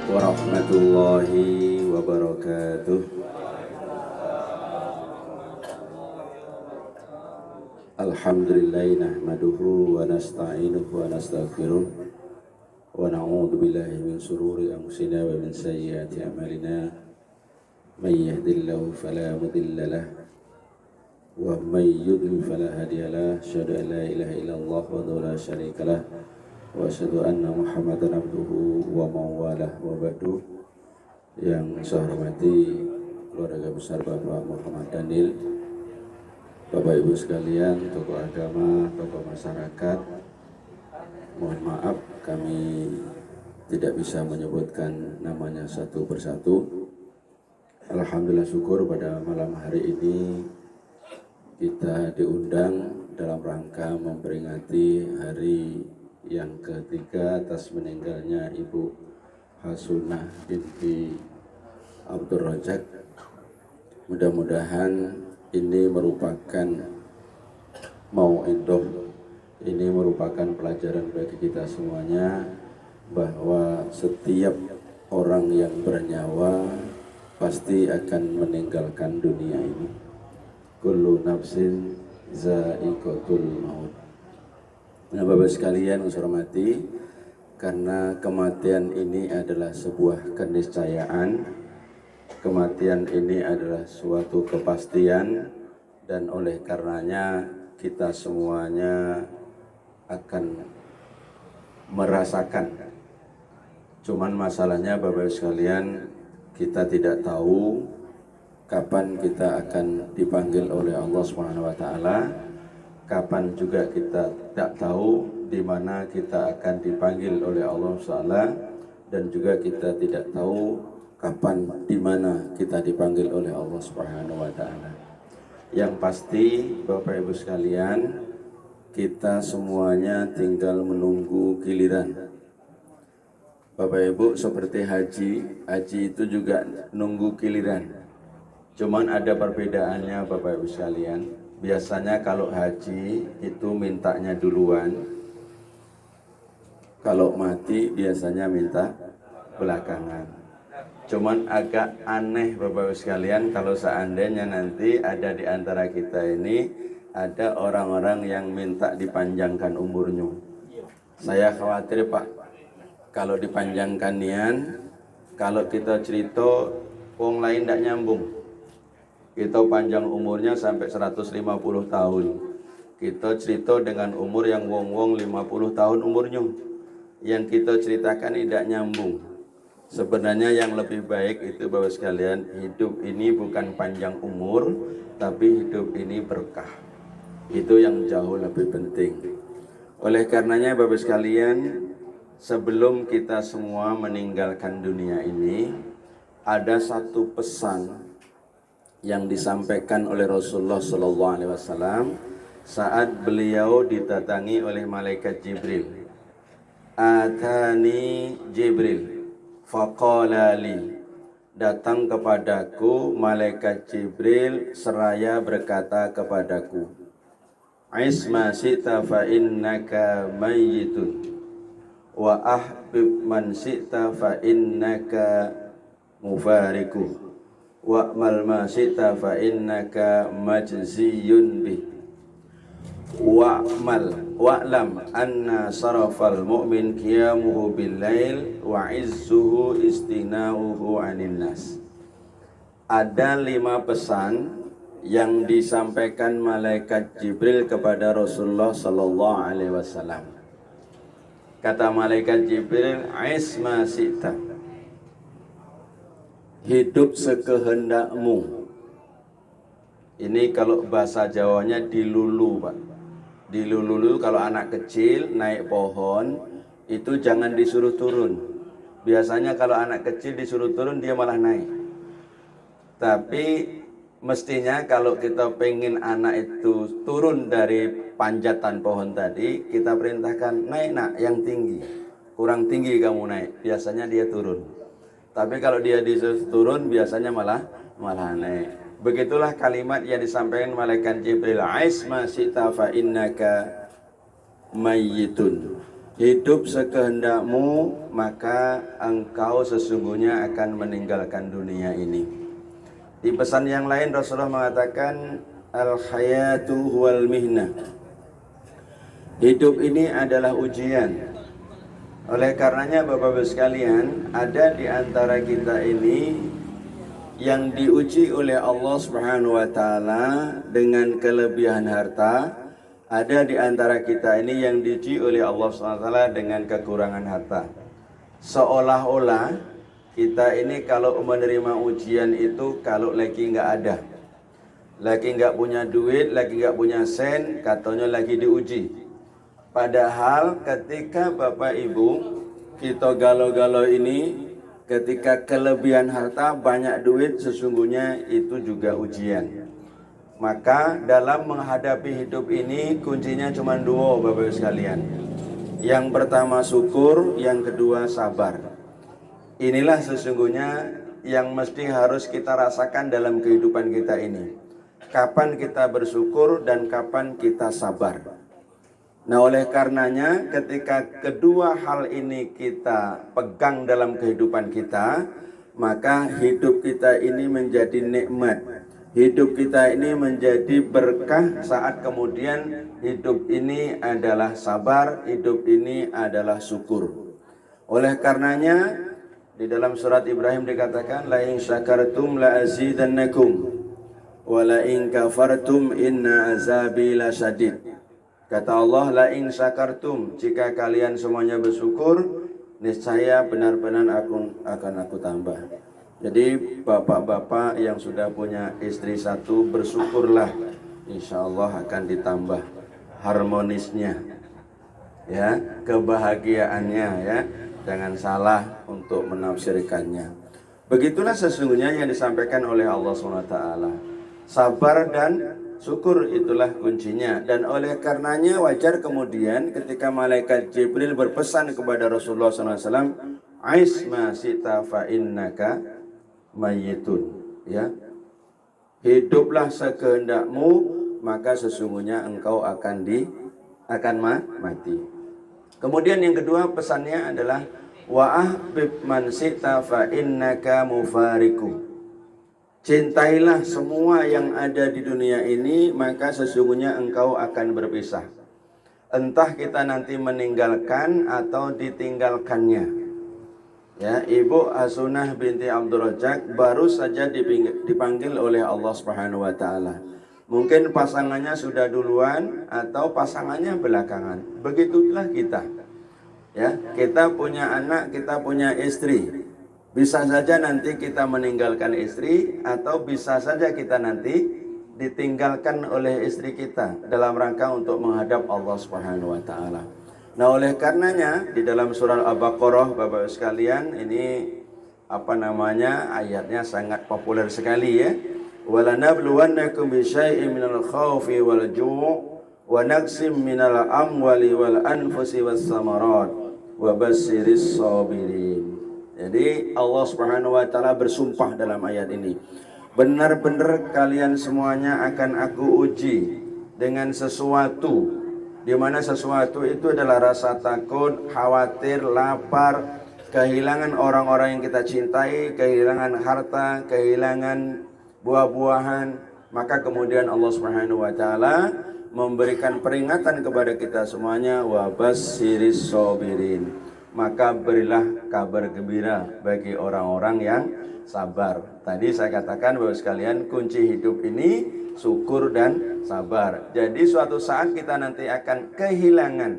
warahmatullahi wabarakatuh. Alhamdulillahi nahmaduhu wa nasta'inuhu wa nastaghfiruh wa na'udzu billahi min shururi anfusina wa min sayyiati a'malina. May yahdihillahu fala mudilla lahu wa may yudlil fala hadiya lahu. Asyhadu an la ilaha illallah wa la syarika lahu wa asyhadu anna Muhammadan abduhu wa mawalah wa ba'du. Yang saya hormati keluarga besar Bapak Muhammad Daniel, Bapak Ibu sekalian, tokoh agama, tokoh masyarakat, mohon maaf kami tidak bisa menyebutkan namanya satu persatu. Alhamdulillah syukur pada malam hari ini kita diundang dalam rangka memperingati hari yang ketiga atas meninggalnya Ibu Hasunah binti Abdul Razak. Mudah-mudahan ini merupakan mau'idoh, ini merupakan pelajaran bagi kita semuanya bahwa setiap orang yang bernyawa pasti akan meninggalkan dunia ini. Kullu nafsin za'iqatul maut. Nah, Bapak sekalian yang saya hormati, karena kematian ini adalah sebuah keniscayaan, kematian ini adalah suatu kepastian, dan oleh karenanya kita semuanya akan merasakan. Cuman masalahnya Bapak sekalian, kita tidak tahu kapan kita akan dipanggil oleh Allah SWT, kapan juga kita tidak tahu di mana kita akan dipanggil oleh Allah SWT, dan juga kita tidak tahu kapan di mana kita dipanggil oleh Allah SWT. Yang pasti Bapak Ibu sekalian, kita semuanya tinggal menunggu giliran. Bapak Ibu seperti haji itu juga nunggu giliran. Cuman ada perbedaannya Bapak Ibu sekalian. Biasanya kalau haji itu mintanya duluan, kalau mati biasanya minta belakangan. Cuman agak aneh Bapak Ibu sekalian kalau seandainya nanti ada di antara kita ini ada orang-orang yang minta dipanjangkan umurnya. Saya khawatir Pak, kalau dipanjangkan nian, kalau kita cerita wong lain tidak nyambung. Kita panjang umurnya sampai 150 tahun. Kita cerita dengan umur yang wong-wong 50 tahun umurnya. Yang kita ceritakan tidak nyambung. Sebenarnya yang lebih baik itu Bapak sekalian, hidup ini bukan panjang umur, tapi hidup ini berkah. Itu yang jauh lebih penting. Oleh karenanya Bapak sekalian, sebelum kita semua meninggalkan dunia ini, ada satu pesan yang disampaikan oleh Rasulullah SAW saat beliau didatangi oleh malaikat Jibril. Atani Jibril faqala li, datang kepadaku malaikat Jibril seraya berkata kepadaku, Isma sita fa innaka mayyitun wa ahbib man sita fa innaka mufariku wa'mal ma sita fa innaka majziyun bih wa'lam anna sarafal mu'min qiyamuhu bil-lail wa izzuhu istina'uhu 'anil nas. Ada 5 pesan yang disampaikan malaikat Jibril kepada Rasulullah sallallahu alaihi wasallam. Kata malaikat Jibril, Isma sita, hidup sekehendakmu. Ini kalau bahasa Jawanya dilulu Pak. Dilulu kalau anak kecil naik pohon itu jangan disuruh turun. Biasanya kalau anak kecil disuruh turun dia malah naik. Tapi mestinya kalau kita pengen anak itu turun dari panjatan pohon tadi, kita perintahkan naik nak yang tinggi. Kurang tinggi kamu naik, biasanya dia turun. Tapi kalau dia disuruh turun biasanya malah naik. Begitulah kalimat yang disampaikan malaikat Jibril, Isma sita fa innaka mayyitun. hidup sekehendakmu, maka engkau sesungguhnya akan meninggalkan dunia ini. Di pesan yang lain Rasulullah mengatakan al-hayatu huwal mihnah. Hidup ini adalah ujian. Oleh karenanya Bapak-Bapak sekalian, ada di antara kita ini yang diuji oleh Allah Subhanahu wa taala dengan kelebihan harta, ada di antara kita ini yang diuji oleh Allah Subhanahu wa taala dengan kekurangan harta. Seolah-olah kita ini kalau menerima ujian itu kalau lagi nggak ada, lagi nggak punya duit, lagi nggak punya sen, katanya lagi diuji. Padahal ketika Bapak Ibu kita galau-galau ini, ketika kelebihan harta, banyak duit, sesungguhnya itu juga ujian. Maka dalam menghadapi hidup ini kuncinya cuma dua Bapak Ibu sekalian. Yang pertama syukur, yang kedua sabar. Inilah sesungguhnya yang mesti harus kita rasakan dalam kehidupan kita ini. Kapan kita bersyukur dan kapan kita sabar. Nah, oleh karenanya ketika kedua hal ini kita pegang dalam kehidupan kita, maka hidup kita ini menjadi nikmat. Hidup kita ini menjadi berkah saat kemudian hidup ini adalah sabar, hidup ini adalah syukur. Oleh karenanya di dalam surat Ibrahim dikatakan la in syakartum la azidannakum wa la in kafartum inna azabi lasyadid. Kata Allah, la in syakartum, jika kalian semuanya bersyukur, niscaya benar-benar akan aku tambah. Jadi bapak-bapak yang sudah punya istri satu, bersyukurlah, insya Allah akan ditambah harmonisnya, ya, kebahagiaannya, ya. Jangan salah untuk menafsirkannya. Begitulah sesungguhnya yang disampaikan oleh Allah SWT. Sabar dan syukur itulah kuncinya. Dan oleh karenanya wajar kemudian ketika malaikat Jibril berpesan kepada Rasulullah SAW, Ais ma sita fa innaka mayyitun, ya. Hiduplah sekehendakmu, maka sesungguhnya engkau akan mati. Kemudian yang kedua pesannya adalah wa ahbib man sita fa innaka mufariku. Cintailah semua yang ada di dunia ini, maka sesungguhnya engkau akan berpisah. Entah kita nanti meninggalkan atau ditinggalkannya. Ya, Ibu Hasunah binti Abdul Razak baru saja dipanggil oleh Allah Subhanahu wa taala. Mungkin pasangannya sudah duluan atau pasangannya belakangan. Begitulah kita. Ya, kita punya anak, kita punya istri. Bisa saja nanti kita meninggalkan istri atau bisa saja kita nanti ditinggalkan oleh istri kita dalam rangka untuk menghadap Allah Subhanahu wa taala. Nah, oleh karenanya di dalam surah Al-Baqarah Bapak sekalian ini ayatnya sangat populer sekali, ya. Walanabluwannakum bisyai'in minal khaufi wal ju' wa naqsim minal amwali wal anfusi was samarat wa bassiris sabirin. Jadi Allah Subhanahu wa taala bersumpah dalam ayat ini, benar-benar kalian semuanya akan aku uji dengan sesuatu, di mana sesuatu itu adalah rasa takut, khawatir, lapar, kehilangan orang-orang yang kita cintai, kehilangan harta, kehilangan buah-buahan. Maka kemudian Allah Subhanahu wa taala memberikan peringatan kepada kita semuanya, wa bassiris sabirin. Maka berilah kabar gembira bagi orang-orang yang sabar. Tadi saya katakan bahwa sekalian kunci hidup ini syukur dan sabar. Jadi suatu saat kita nanti akan kehilangan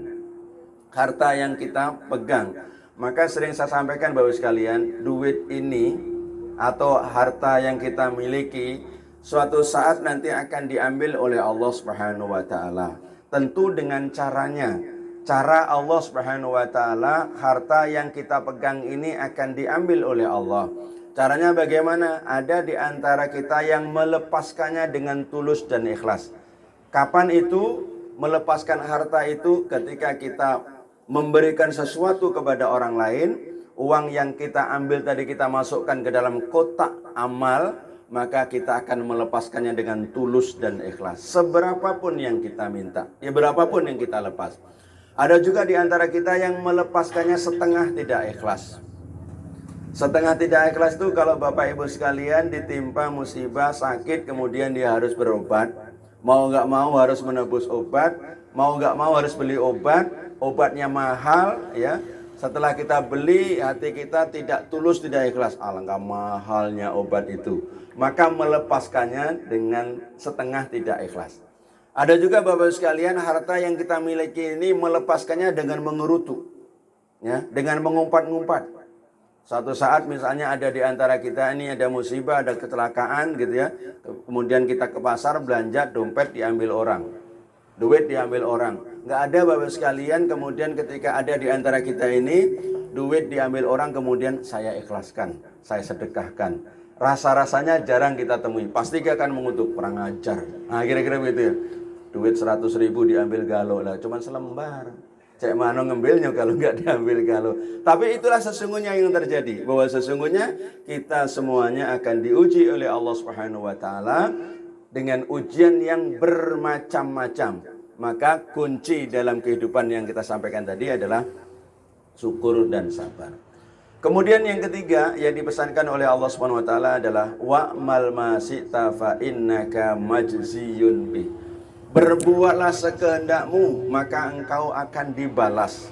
harta yang kita pegang. Maka sering saya sampaikan bahwa sekalian, duit ini atau harta yang kita miliki suatu saat nanti akan diambil oleh Allah Subhanahu wa taala. Tentu dengan caranya. Cara Allah Subhanahu wa taala, harta yang kita pegang ini akan diambil oleh Allah. Caranya bagaimana? Ada di antara kita yang melepaskannya dengan tulus dan ikhlas. Kapan itu melepaskan harta itu? Ketika kita memberikan sesuatu kepada orang lain, uang yang kita ambil tadi kita masukkan ke dalam kotak amal, maka kita akan melepaskannya dengan tulus dan ikhlas. Seberapapun yang kita minta, ya berapapun yang kita lepas. Ada juga di antara kita yang melepaskannya setengah tidak ikhlas. Setengah tidak ikhlas itu kalau Bapak Ibu sekalian ditimpa musibah, sakit, kemudian dia harus berobat. Mau nggak mau harus menebus obat, mau nggak mau harus beli obat, obatnya mahal ya. Setelah kita beli, hati kita tidak tulus, tidak ikhlas. Alangkah mahalnya obat itu. Maka melepaskannya dengan setengah tidak ikhlas. Ada juga Bapak sekalian, harta yang kita miliki ini melepaskannya dengan mengerutu, ya, dengan mengumpat-ngumpat. Suatu saat misalnya ada di antara kita ini ada musibah, ada kecelakaan gitu ya. Kemudian kita ke pasar belanja, dompet diambil orang. Duit diambil orang. Nggak ada Bapak sekalian, kemudian ketika ada di antara kita ini, duit diambil orang, kemudian saya ikhlaskan, saya sedekahkan. Rasa-rasanya jarang kita temui. Pasti akan mengutuk, kurang ajar. Nah kira-kira begitu ya. Duit 100.000 diambil galo lah, cuman selembar. Cek mana ngambilnya kalau nggak diambil galo. Tapi itulah sesungguhnya yang terjadi. Bahwa sesungguhnya kita semuanya akan diuji oleh Allah Subhanahu wa Ta'ala dengan ujian yang bermacam-macam. Maka kunci dalam kehidupan yang kita sampaikan tadi adalah syukur dan sabar. Kemudian yang ketiga yang dipesankan oleh Allah Subhanahu wa Ta'ala adalah wa'mal ma syi'ta fa innaka majziyun bih. Berbuatlah sekehendakmu, maka engkau akan dibalas.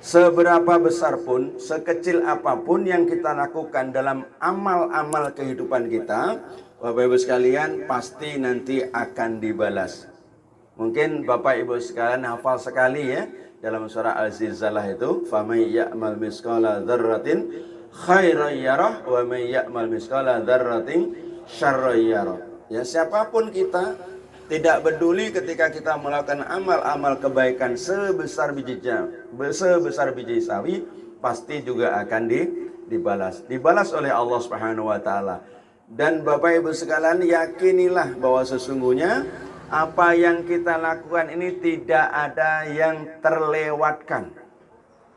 Seberapa besar pun, sekecil apapun yang kita lakukan dalam amal-amal kehidupan kita, Bapak Ibu sekalian, pasti nanti akan dibalas. Mungkin Bapak Ibu sekalian hafal sekali ya, dalam surah Al-Zilzalah itu, "Faman ya'mal misqala dzarratin khairan yarah wa man ya'mal misqala dzarratin syarran yarah." Ya, siapapun kita, tidak peduli ketika kita melakukan amal-amal kebaikan sebesar biji sawi, pasti juga akan dibalas. Dibalas oleh Allah Subhanahu wa Ta'ala. Dan Bapak Ibu sekalian, yakinilah bahwa sesungguhnya apa yang kita lakukan ini tidak ada yang terlewatkan.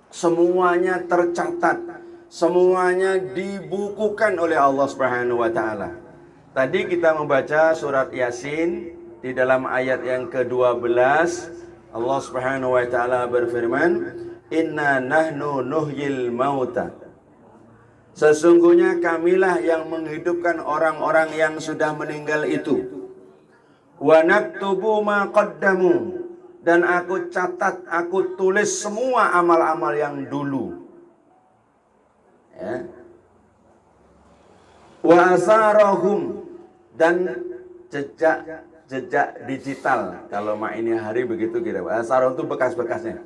Semuanya tercatat, semuanya dibukukan oleh Allah Subhanahu wa Ta'ala. Tadi kita membaca surat Yasin. Di dalam ayat yang ke-12 Allah Subhanahu wa Ta'ala berfirman, "Inna nahnu nuhyil mauta." Sesungguhnya kamilah yang menghidupkan orang-orang yang sudah meninggal itu. Wa naktubu ma qaddamu, dan aku catat, aku tulis semua amal-amal yang dulu. Ya. Wa asarahum, dan jejak digital. Kalau ini hari begitu kira. Sarung itu bekas-bekasnya.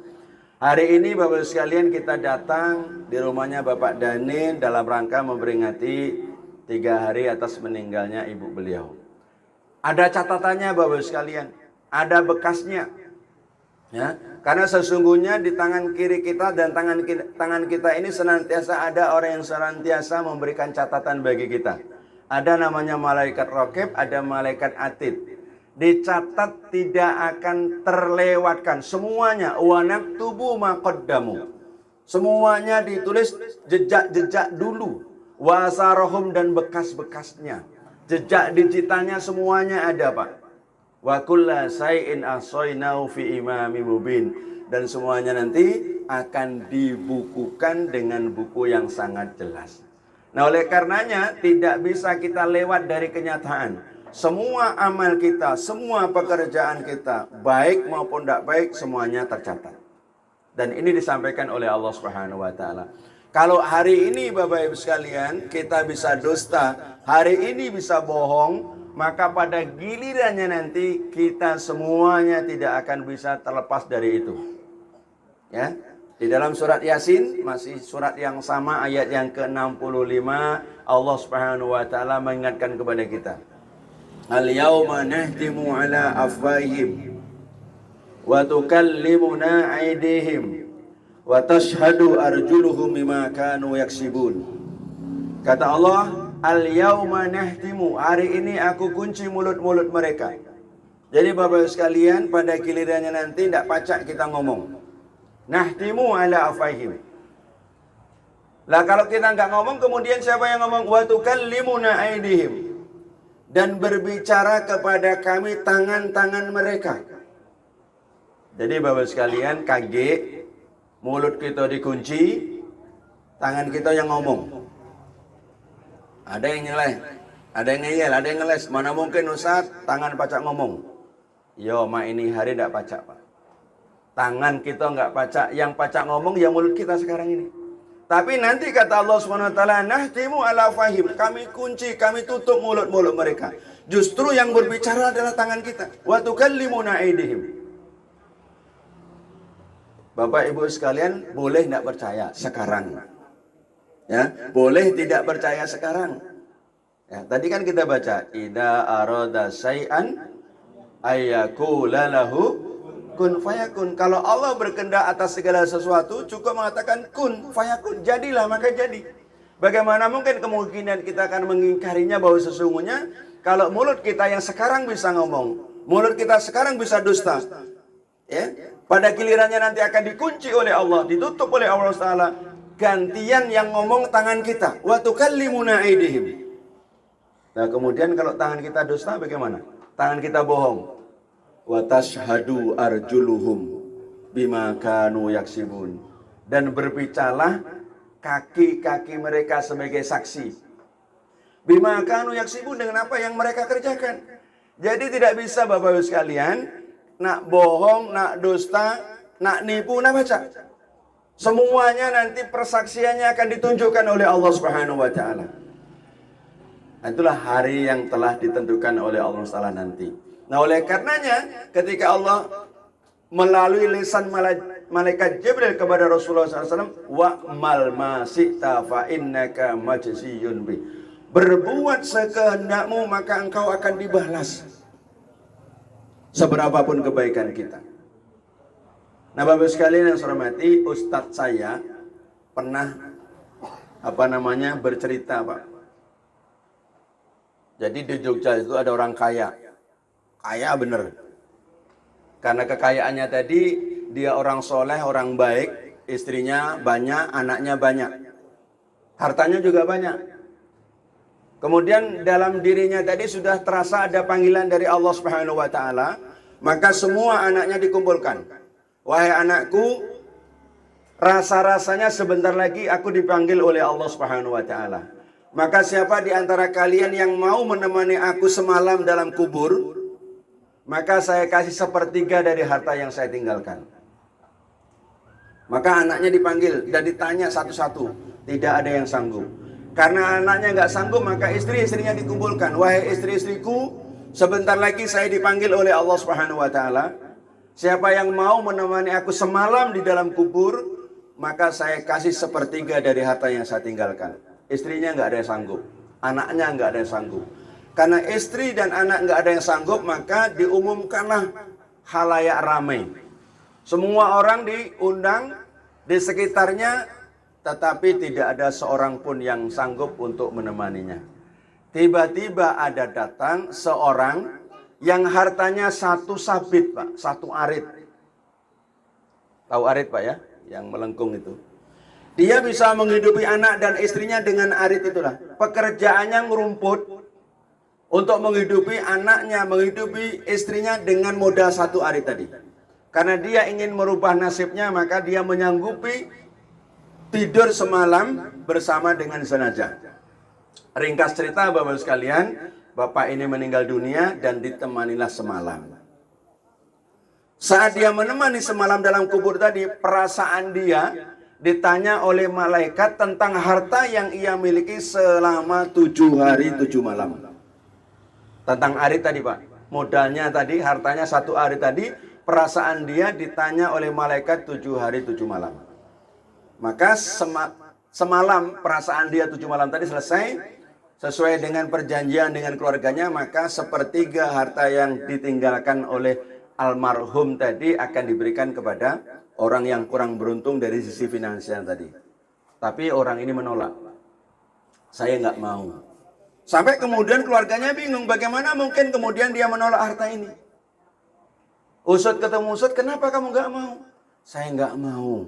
Hari ini Bapak sekalian kita datang di rumahnya Bapak Danin dalam rangka memperingati 3 hari atas meninggalnya ibu beliau. Ada catatannya Bapak sekalian, ada bekasnya. Ya, karena sesungguhnya di tangan kiri kita dan tangan kita ini senantiasa ada orang yang senantiasa memberikan catatan bagi kita. Ada namanya malaikat raqib, ada malaikat atid. Dicatat, tidak akan terlewatkan semuanya. Wa naktubu ma qaddamu, semuanya ditulis, jejak-jejak dulu. Wa asarahum, dan bekas-bekasnya, jejak digitalnya semuanya ada Pak. Wa kulla shay'in ahsaynahu fi imamin mubin, dan semuanya nanti akan dibukukan dengan buku yang sangat jelas. Nah oleh karenanya tidak bisa kita lewat dari kenyataan. Semua amal kita, semua pekerjaan kita, baik maupun tidak baik, semuanya tercatat. Dan ini disampaikan oleh Allah Subhanahu wa Ta'ala. Kalau hari ini Bapak Ibu sekalian kita bisa dusta, hari ini bisa bohong, maka pada gilirannya nanti kita semuanya tidak akan bisa terlepas dari itu. Ya. Di dalam surat Yasin, masih surat yang sama, ayat yang ke-65, Allah Subhanahu wa Ta'ala mengingatkan kepada kita. Al-yawma nahtimu ala afwahihim wa tukallimuna aydihim wa tashhadu arjuluhum bima kanu yaksibun. Kata Allah, al-yawma nahtimu, hari ini aku kunci mulut-mulut mereka. Jadi Bapak sekalian, pada gilirannya nanti tidak pacak kita ngomong. Nahtimu ala afwahihim. Lah kalau kita nggak ngomong, kemudian siapa yang ngomong? Wa tukallimuna aydihim, dan berbicara kepada kami tangan-tangan mereka. Jadi Bapak sekalian kaget, mulut kita dikunci, tangan kita yang ngomong. Ada yang nyeleh, ada yang ngeyel, ada yang ngeles. Mana mungkin Ustaz, tangan pacak ngomong. Yo, mak ini hari tidak pacak, Pak. Tangan kita nggak pacak, yang pacak ngomong ya mulut kita sekarang ini. Tapi nanti kata Allah SWT, nahtimu ala fahim. Kami kunci, kami tutup mulut-mulut mereka. Justru yang berbicara adalah tangan kita. Wa tukallimuna aydihim. Bapak Ibu sekalian, boleh tidak percaya sekarang. Ya, boleh tidak percaya sekarang. Ya, tadi kan kita baca, idza arada syai'an ayyakula lahu kun fayakun. Kalau Allah berkehendak atas segala sesuatu, cukup mengatakan kun fayakun, jadilah maka jadi. Bagaimana mungkin kemungkinan kita akan mengingkarinya bahwa sesungguhnya kalau mulut kita yang sekarang bisa ngomong, mulut kita sekarang bisa dusta, ya, pada gilirannya nanti akan dikunci oleh Allah, ditutup oleh Allah Taala. Gantian yang ngomong tangan kita. Wa tukallimuna aydihim. Nah, kemudian kalau tangan kita dusta bagaimana? Tangan kita bohong. Wa tashhadu arjuluhum bima kanu yaksibun. Dan berbicarlah kaki-kaki mereka sebagai saksi. Bima kanu yaksibun, dengan apa yang mereka kerjakan. Jadi tidak bisa Bapak Ibu sekalian nak bohong, nak dusta, nak nipu, nak baca. Semuanya nanti persaksiannya akan ditunjukkan oleh Allah Subhanahu wa taala. Itulah hari yang telah ditentukan oleh Allah Taala nanti. Nah, oleh karenanya ketika Allah melalui lisan malaikat Jibril kepada Rasulullah SAW, wa mal masita fa innaka majziyun bi. Berbuat sekehendakmu maka engkau akan dibalas seberapapun kebaikan kita. Nah, Bapak sekalian yang saya hormati, Ustadz saya pernah bercerita, Pak. Jadi di Jogja itu ada orang kaya. Kaya bener. Karena kekayaannya tadi, dia orang soleh, orang baik, istrinya banyak, anaknya banyak. Hartanya juga banyak. Kemudian dalam dirinya tadi sudah terasa ada panggilan dari Allah Subhanahu wa taala, maka semua anaknya dikumpulkan. Wahai anakku, rasa-rasanya sebentar lagi aku dipanggil oleh Allah Subhanahu wa taala. Maka siapa di antara kalian yang mau menemani aku semalam dalam kubur, maka saya kasih sepertiga dari harta yang saya tinggalkan. Maka anaknya dipanggil dan ditanya satu-satu. Tidak ada yang sanggup. Karena anaknya nggak sanggup, maka istri-istrinya dikumpulkan. Wahai istri-istriku, sebentar lagi saya dipanggil oleh Allah Subhanahu wa taala. Siapa yang mau menemani aku semalam di dalam kubur, maka saya kasih sepertiga dari harta yang saya tinggalkan. Istrinya nggak ada yang sanggup, anaknya nggak ada yang sanggup. Karena istri dan anak nggak ada yang sanggup, maka diumumkanlah halayak ramai. Semua orang diundang di sekitarnya, tetapi tidak ada seorang pun yang sanggup untuk menemaninya. Tiba-tiba ada datang seorang yang hartanya satu sabit, Pak, satu arit. Tahu arit, Pak, ya? Yang melengkung itu. Dia bisa menghidupi anak dan istrinya dengan arit itulah. Pekerjaannya ngerumput untuk menghidupi anaknya, menghidupi istrinya dengan modal satu arit tadi. Karena dia ingin merubah nasibnya, maka dia menyanggupi tidur semalam bersama dengan jenazah. Ringkas cerita Bapak sekalian, bapak ini meninggal dunia dan ditemanilah semalam. Saat dia menemani semalam dalam kubur tadi, perasaan dia ditanya oleh malaikat tentang harta yang ia miliki selama 7 hari 7 malam. Tentang arit tadi, Pak. Modalnya tadi, hartanya satu arit tadi, perasaan dia ditanya oleh malaikat 7 hari 7 malam. Maka semalam perasaan dia 7 malam tadi selesai. Sesuai dengan perjanjian dengan keluarganya, maka sepertiga harta yang ditinggalkan oleh almarhum tadi akan diberikan kepada orang yang kurang beruntung dari sisi finansial tadi. Tapi orang ini menolak. Saya nggak mau. Sampai kemudian keluarganya bingung, bagaimana mungkin kemudian dia menolak harta ini. Usut ketemu usut, kenapa kamu nggak mau? Saya nggak mau.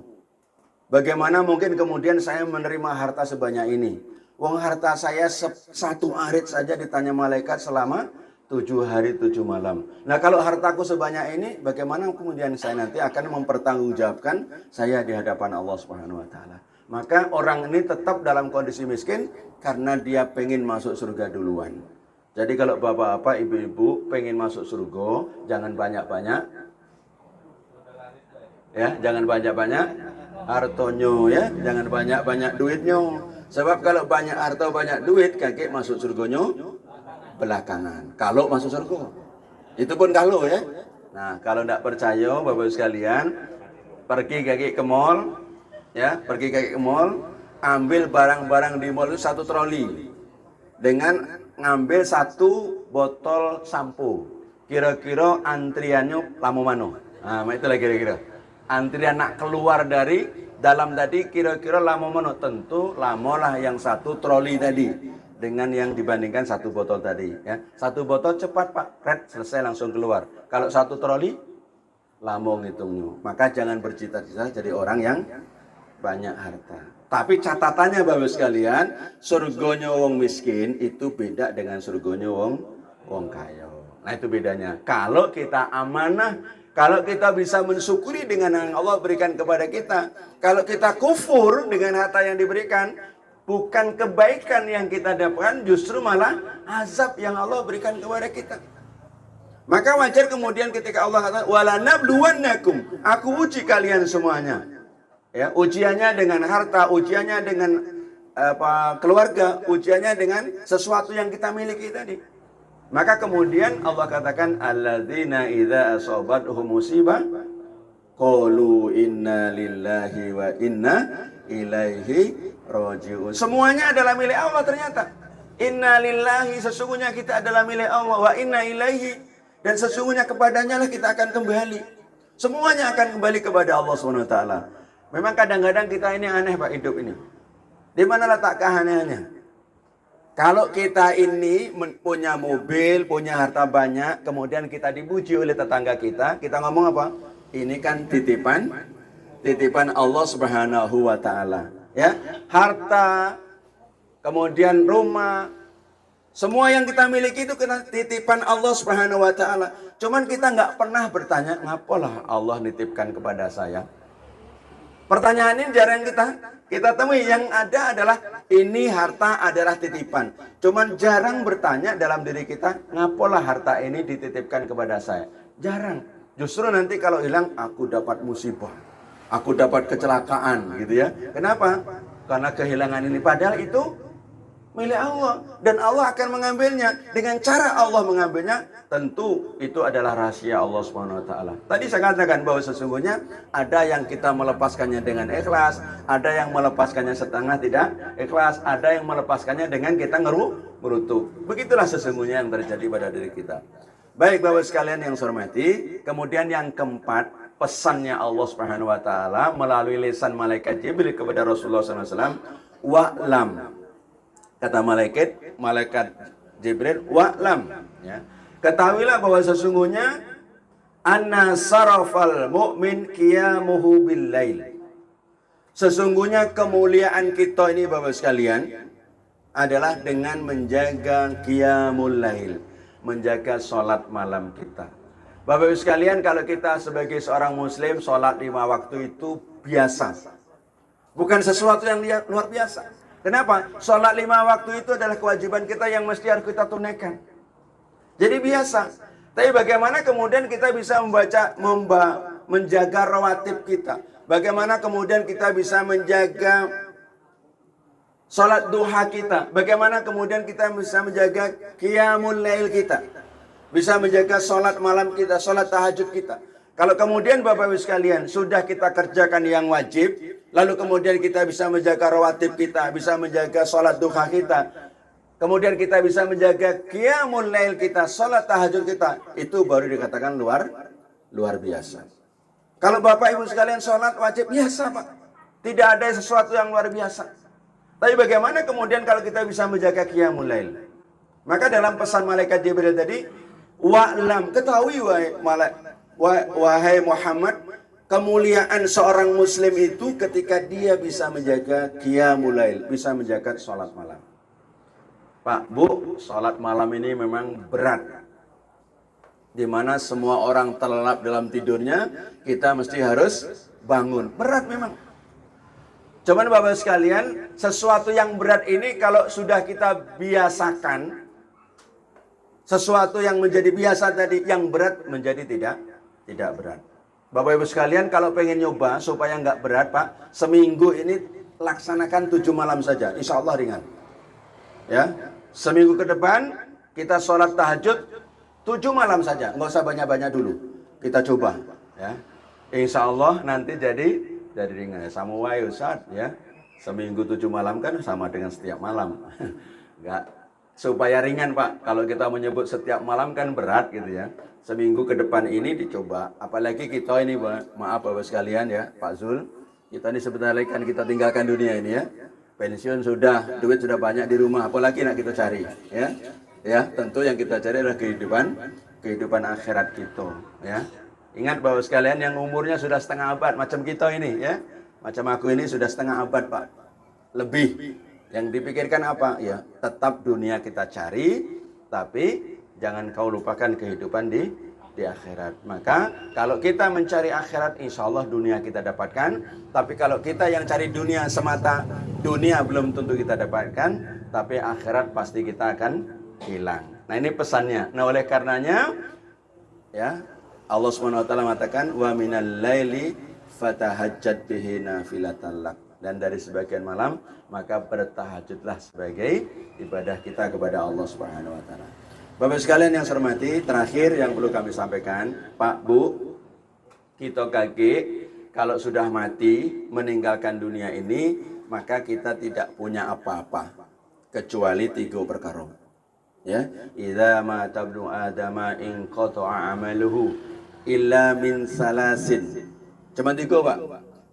Bagaimana mungkin kemudian saya menerima harta sebanyak ini? Wong harta saya satu arit saja ditanya malaikat selama 7 hari 7 malam. Nah kalau hartaku sebanyak ini, bagaimana kemudian saya nanti akan mempertanggungjawabkan saya di hadapan Allah Subhanahu Wa Taala. Maka orang ini tetap dalam kondisi miskin karena dia pengen masuk surga duluan. Jadi kalau bapak-bapak, ibu-ibu pengen masuk surga, jangan banyak-banyak, ya, jangan banyak-banyak hartonyo, ya, jangan banyak-banyak duitnya. Sebab kalau banyak harta banyak duit, kakek masuk surganya belakangan. Kalau masuk surga. Itu pun kalau, ya. Nah, kalau tidak percaya Bapak sekalian, pergi kakek ke mall, ya, pergi kakek ke mall, ambil barang-barang di mall itu 1 troli. Dengan ngambil 1 botol sampo. Kira-kira antriannya lama mana? Nah, itulah kira-kira. Antrian nak keluar dari dalam tadi kira-kira lama mana? Tentu lamalah yang 1 troli tadi. Dengan yang dibandingkan 1 botol tadi, ya. 1 botol cepat Pak, red, selesai langsung keluar. Kalau 1 troli, lama ngitungnya. Maka jangan bercita-cita jadi orang yang banyak harta. Tapi catatannya Bapak sekalian, surgonya wong miskin itu beda dengan surgonya wong kaya. Nah itu bedanya. Kalau kita amanah, kalau kita bisa mensyukuri dengan yang Allah berikan kepada kita, kalau kita kufur dengan harta yang diberikan, bukan kebaikan yang kita dapatkan, justru malah azab yang Allah berikan kepada kita. Maka wajar kemudian ketika Allah kata, walanabluwannakum, aku uji kalian semuanya. Ya, ujiannya dengan harta, ujiannya dengan keluarga, ujiannya dengan sesuatu yang kita miliki tadi. Maka kemudian Allah katakan, alladzina idza asabatuhum musibah qalu inna lillahi wa inna ilaihi raji'un. Semuanya adalah milik Allah ternyata. Inna lillahi, sesungguhnya kita adalah milik Allah, wa inna ilaihi, dan sesungguhnya kepadanya lah kita akan kembali. Semuanya akan kembali kepada Allah SWT. Memang kadang-kadang kita ini aneh Pak, hidup ini. Di mana letak keanehannya? Kalau kita ini punya mobil, punya harta banyak, kemudian kita dipuji oleh tetangga kita ngomong apa? Ini kan titipan Allah Subhanahu wa taala, ya. Harta, kemudian rumah, semua yang kita miliki itu kena titipan Allah Subhanahu wa taala. Cuman kita nggak pernah bertanya, ngapalah Allah nitipkan kepada saya? Pertanyaan ini jarang kita temui. Yang ada adalah ini harta adalah titipan. Cuman jarang bertanya dalam diri kita, ngapalah harta ini dititipkan kepada saya? Jarang. Justru nanti kalau hilang, aku dapat musibah, aku dapat kecelakaan, gitu ya. Kenapa? Karena kehilangan ini. Padahal itu milik Allah. Dan Allah akan mengambilnya. Dengan cara Allah mengambilnya, tentu itu adalah rahasia Allah SWT. Tadi saya katakan bahwa sesungguhnya ada yang kita melepaskannya dengan ikhlas, ada yang melepaskannya setengah tidak ikhlas, ada yang melepaskannya dengan kita ngerutu. Begitulah sesungguhnya yang terjadi pada diri kita. Baik Bapak sekalian yang saya hormati, kemudian yang keempat, pesannya Allah Subhanahu wa taala melalui lisan malaikat Jibril kepada Rasulullah SAW, wa'lam. Kata malaikat Jibril, wa'lam, ya. Ketahuilah bahwa sesungguhnya anna sarafal mu'min qiyamuhu bil lail. Sesungguhnya kemuliaan kita ini Bapak sekalian adalah dengan menjaga qiyamul lail, menjaga sholat malam kita. Bapak Ibu sekalian, kalau kita sebagai seorang muslim, sholat 5 waktu itu biasa. Bukan sesuatu yang luar biasa. Kenapa? Sholat 5 waktu itu adalah kewajiban kita yang mesti harus kita tunaikan. Jadi biasa. Tapi bagaimana kemudian kita bisa menjaga rawatib kita? Bagaimana kemudian kita bisa menjaga sholat duha kita? Bagaimana kemudian kita bisa menjaga qiyamul lail kita? Bisa menjaga sholat malam kita, sholat tahajud kita. Kalau kemudian Bapak Ibu sekalian sudah kita kerjakan yang wajib, lalu kemudian kita bisa menjaga rawatib kita, bisa menjaga sholat duha kita, kemudian kita bisa menjaga qiyamul lail kita, sholat tahajud kita, itu baru dikatakan luar biasa. Kalau Bapak Ibu sekalian sholat wajib biasa Pak, tidak ada sesuatu yang luar biasa. Tapi bagaimana kemudian kalau kita bisa menjaga qiyamul lail? Maka dalam pesan malaikat Jibril tadi, wa'lam, ketahui wahai Muhammad, kemuliaan seorang muslim itu ketika dia bisa menjaga qiyamul lail, bisa menjaga sholat malam. Pak, Bu, sholat malam ini memang berat. di mana semua orang terlelap dalam tidurnya, kita mesti harus bangun. Berat memang. Cuman Bapak sekalian, sesuatu yang berat ini kalau sudah kita biasakan, sesuatu yang menjadi biasa tadi, yang berat menjadi tidak berat. Bapak Ibu sekalian, kalau pengen nyoba supaya nggak berat, Pak, seminggu ini laksanakan 7 malam saja, insya Allah ringan. Ya, seminggu ke depan kita sholat tahajud 7 malam saja, nggak usah banyak-banyak dulu. Kita coba, ya. Insya Allah nanti jadi ringan. Sama wae Ustaz, ya. Seminggu 7 malam kan sama dengan setiap malam. Nggak, supaya ringan Pak. Kalau kita menyebut setiap malam kan berat gitu ya. Seminggu ke depan ini dicoba. Apalagi kita ini, maaf Bapak sekalian ya, Pak Zul. Kita ini sebentar lagi kan kita tinggalkan dunia ini ya. Pensiun sudah, duit sudah banyak di rumah. Apalagi nak kita cari ya. Ya, tentu yang kita cari adalah kehidupan akhirat kita ya. Ingat Bapak sekalian yang umurnya sudah setengah abad macam kita ini ya. Macam aku ini sudah setengah abad Pak. Lebih. Yang dipikirkan apa? Ya, tetap dunia kita cari, tapi jangan kau lupakan kehidupan di akhirat. Maka kalau kita mencari akhirat, insya Allah dunia kita dapatkan. Tapi kalau kita yang cari dunia semata, dunia belum tentu kita dapatkan. Tapi akhirat pasti kita akan hilang. Nah ini pesannya. Nah oleh karenanya, ya Allah SWT mengatakan, wa minal laili fatahajjat bihi nafilatan lak. Dan dari sebagian malam, maka bertahajudlah sebagai ibadah kita kepada Allah Subhanahu wa taala. Bapak sekalian yang saya hormati, terakhir yang perlu kami sampaikan, Pak, Bu, kita kakek kalau sudah mati meninggalkan dunia ini, maka kita tidak punya apa-apa kecuali 3 perkara. Ya, idza mata ibnu adama in qata'a amaluhu illa min salasin. Cuma 3, Pak.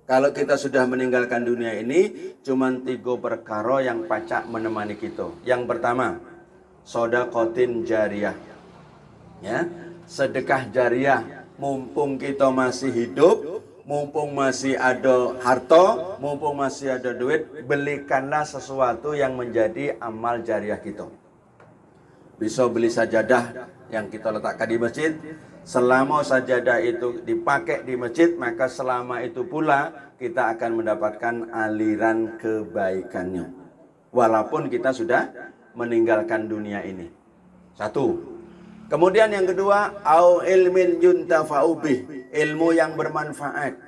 Kalau kita sudah meninggalkan dunia ini, cuma 3 perkara yang pacak menemani kita. Yang pertama, sedekahtin jariyah. Ya, sedekah jariyah. Mumpung kita masih hidup, mumpung masih ada harta, mumpung masih ada duit, belikanlah sesuatu yang menjadi amal jariyah kita. Bisa beli sajadah yang kita letakkan di masjid. Selama sajadah itu dipakai di masjid, maka selama itu pula kita akan mendapatkan aliran kebaikannya. Walaupun kita sudah meninggalkan dunia ini. 1. Kemudian yang kedua, au ilmin yuntafa'u bih, ilmu yang bermanfaat.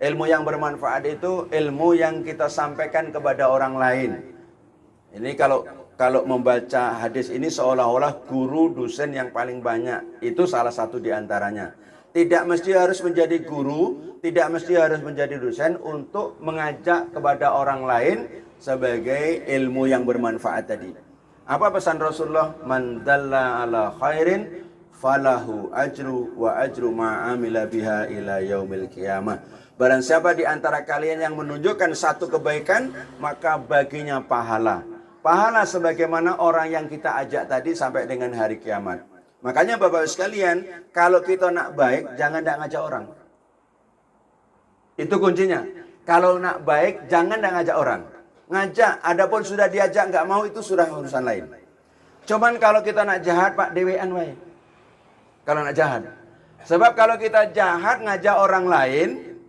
Ilmu yang bermanfaat itu ilmu yang kita sampaikan kepada orang lain. Ini kalau membaca hadis ini seolah-olah guru dosen yang paling banyak. Itu salah satu di antaranya. Tidak mesti harus menjadi guru, tidak mesti harus menjadi dosen untuk mengajak kepada orang lain sebagai ilmu yang bermanfaat tadi. Apa pesan Rasulullah? Man dalla ala khairin falahu ajru wa ajru ma'amila biha ila yaumil qiyamah. Barang siapa di antara kalian yang menunjukkan satu kebaikan, maka baginya pahala. Pahala sebagaimana orang yang kita ajak tadi sampai dengan hari kiamat. Makanya Bapak sekalian, kalau kita nak baik, jangan nak ngajak orang. Itu kuncinya. Kalau nak baik, jangan nak ngajak orang. Ngajak, adapun sudah diajak nggak mau, itu sudah urusan lain. Cuman kalau kita nak jahat, Pak, dewean wae. Kalau nak jahat. Sebab kalau kita jahat ngajak orang lain,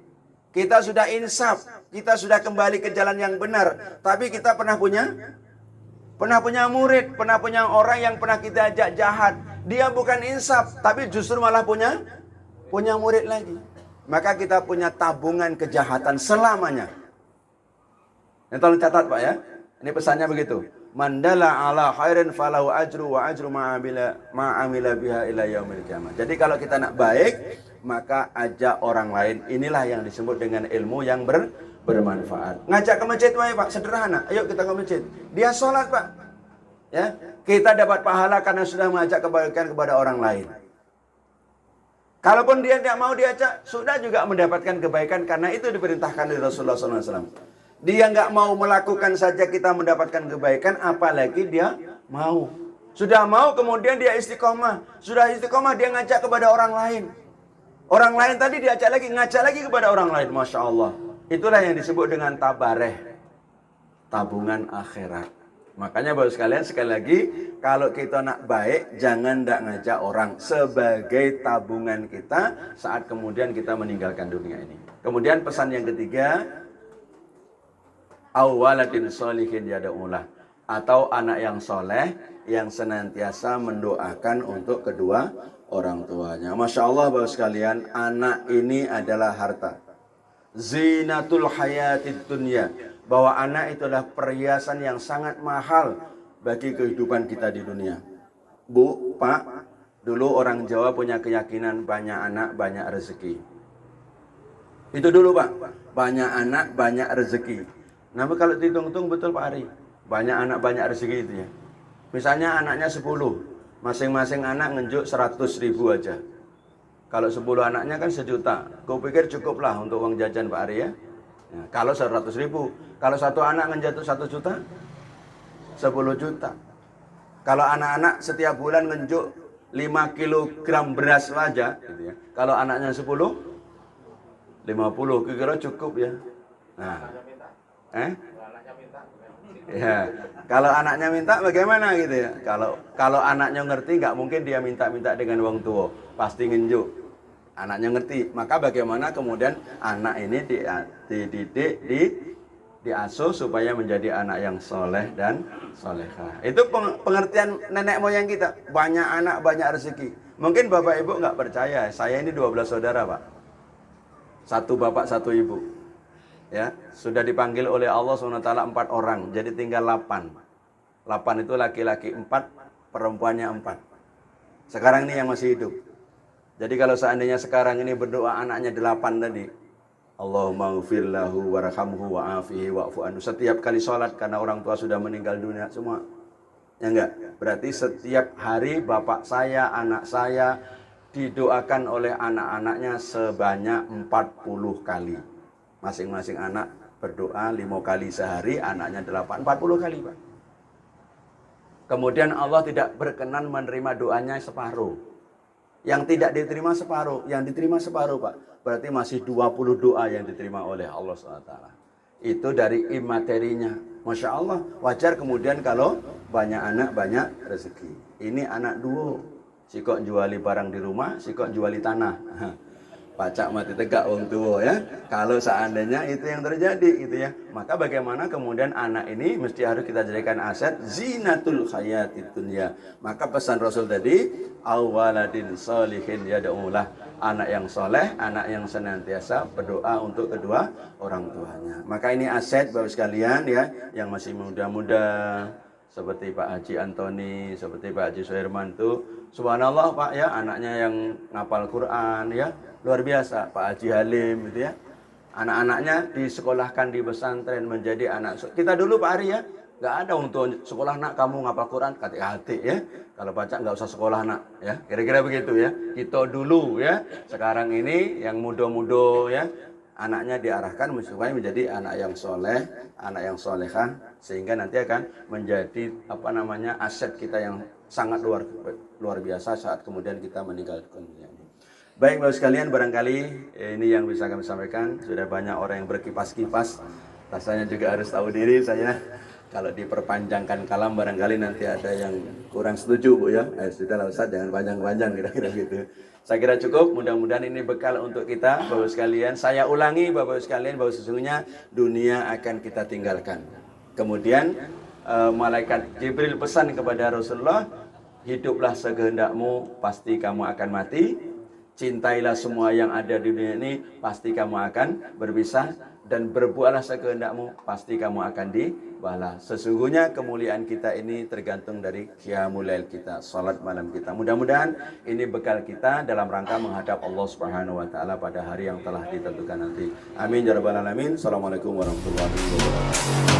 kita sudah insaf, kita sudah kembali ke jalan yang benar. Tapi kita pernah punya murid, pernah punya orang yang pernah kita ajak jahat. Dia bukan insaf, tapi justru malah punya murid lagi. Maka kita punya tabungan kejahatan selamanya. Ini tolong catat Pak ya. Ini pesannya begitu. Mandala ala khairin falahu ajru wa ajru ma'amila biha ila yaumil qiyamah. Jadi kalau kita nak baik, maka ajak orang lain. Inilah yang disebut dengan ilmu yang bermanfaat. Ngajak ke masjid wae Pak, sederhana. Ayo kita ke masjid. Dia sholat Pak. Ya, kita dapat pahala karena sudah mengajak kebaikan kepada orang lain. Kalaupun dia tidak mau diajak, sudah juga mendapatkan kebaikan karena itu diperintahkan oleh Rasulullah SAW. Dia nggak mau melakukan saja kita mendapatkan kebaikan, apalagi dia mau. Sudah mau kemudian dia istiqomah. Sudah istiqomah dia ngajak kepada orang lain. Orang lain tadi diajak lagi, ngajak lagi kepada orang lain. Masya Allah. Itulah yang disebut dengan tabareh. Tabungan akhirat. Makanya Bapak sekalian sekali lagi, kalau kita nak baik, jangan ndak ngajak orang sebagai tabungan kita saat kemudian kita meninggalkan dunia ini. Kemudian pesan yang ketiga, awaladin sholihin yad'ulah, atau anak yang soleh yang senantiasa mendoakan untuk kedua orang tuanya. Masya Allah Bapak sekalian, anak ini adalah harta. Zinatul hayatid dunya, bahwa anak itu adalah perhiasan yang sangat mahal bagi kehidupan kita di dunia. Bu, Pak, dulu orang Jawa punya keyakinan banyak anak, banyak rezeki. Itu dulu Pak, banyak anak, banyak rezeki. Nah kalau dihitung-hitung betul Pak Ari, banyak anak, banyak rezeki itu ya. Misalnya anaknya 10, masing-masing anak ngenjuk 100.000 aja. Kalau 10 anaknya kan 1 juta. Kau pikir cukuplah untuk uang jajan Pak Ari ya? Ya, kalau 100.000, kalau satu anak ngejatuh 1 juta, 10 juta. Kalau anak-anak setiap bulan ngenjuk 5 kilogram beras saja, gitu ya. Kalau anaknya 10, 50, kira-kira cukup ya. Nah, ya, kalau anaknya minta bagaimana gitu ya? Kalau anaknya ngerti, nggak mungkin dia minta-minta dengan uang tua, pasti ngenjuk. Anaknya ngerti, maka bagaimana kemudian anak ini dididik, diasuh supaya menjadi anak yang soleh dan solehah. Itu pengertian nenek moyang kita. Banyak anak, banyak rezeki. Mungkin bapak ibu nggak percaya, saya ini 12 saudara Pak. 1 bapak, 1 ibu. Ya, sudah dipanggil oleh Allah SWT 4 orang, jadi tinggal 8. 8 itu laki-laki 4, perempuannya 4. Sekarang ini yang masih hidup. Jadi kalau seandainya sekarang ini berdoa anaknya 8 tadi, Allahumma ghfir lahu warhamhu wa'afihi wa'fu anhu. Setiap kali sholat karena orang tua sudah meninggal dunia semua. Ya enggak? Berarti setiap hari bapak saya, anak saya didoakan oleh anak-anaknya sebanyak 40 kali. Masing-masing anak berdoa 5 kali sehari, anaknya 8, 40 kali Pak. Kemudian Allah tidak berkenan menerima doanya separuh. Yang tidak diterima separuh, yang diterima separuh Pak. Berarti masih 20 doa yang diterima oleh Allah SWT. Itu dari imaterinya. Masya Allah, wajar kemudian kalau banyak anak, banyak rezeki. Ini anak duo. Si kok juali barang di rumah, si kok juali tanah. Pacak mati tegak wong tua ya. Kalau seandainya itu yang terjadi gitu ya, maka bagaimana kemudian anak ini mesti harus kita jadikan aset zinatul hayatid dunya. Maka pesan Rasul tadi, awaladin sholihin yad'ulah, anak yang soleh, anak yang senantiasa berdoa untuk kedua orang tuanya. Maka ini aset Bapak sekalian ya, yang masih muda-muda seperti Pak Haji Antoni, seperti Pak Haji Soherman itu, subhanallah Pak ya, anaknya yang ngapal Quran ya, luar biasa. Pak Haji Halim gitu ya, anak-anaknya disekolahkan di pesantren menjadi anak. Kita dulu Pak Ari ya, nggak ada untuk sekolah nak kamu ngapal Quran, hati-hati ya. Kalau baca nggak usah sekolah nak ya, kira-kira begitu ya. Kita dulu ya, sekarang ini yang muda-muda ya, anaknya diarahkan supaya menjadi anak yang soleh, anak yang solehah, sehingga nanti akan menjadi aset kita yang sangat luar biasa saat kemudian kita meninggalkan dunia ini. Baik Bapak sekalian, barangkali ini yang bisa kami sampaikan. Sudah banyak orang yang berkipas-kipas, rasanya juga harus tahu diri saya. Kalau diperpanjangkan kalam barangkali nanti ada yang kurang setuju Bu ya. Sudahlah Ustaz, jangan panjang-panjang kira-kira gitu. Saya kira cukup, mudah-mudahan ini bekal untuk kita Bapak sekalian. Saya ulangi Bapak sekalian bahwa sesungguhnya dunia akan kita tinggalkan. Kemudian malaikat Jibril pesan kepada Rasulullah, hiduplah sekehendakmu, pasti kamu akan mati. Cintailah semua yang ada di dunia ini, pasti kamu akan berpisah. Dan berbuatlah sekehendakmu, pasti kamu akan dibalas. Sesungguhnya kemuliaan kita ini tergantung dari qiyamul lail kita, salat malam kita. Mudah-mudahan ini bekal kita dalam rangka menghadap Allah Subhanahu wa taala pada hari yang telah ditentukan nanti. Amin ya rabbal alamin. Assalamualaikum warahmatullahi wabarakatuh.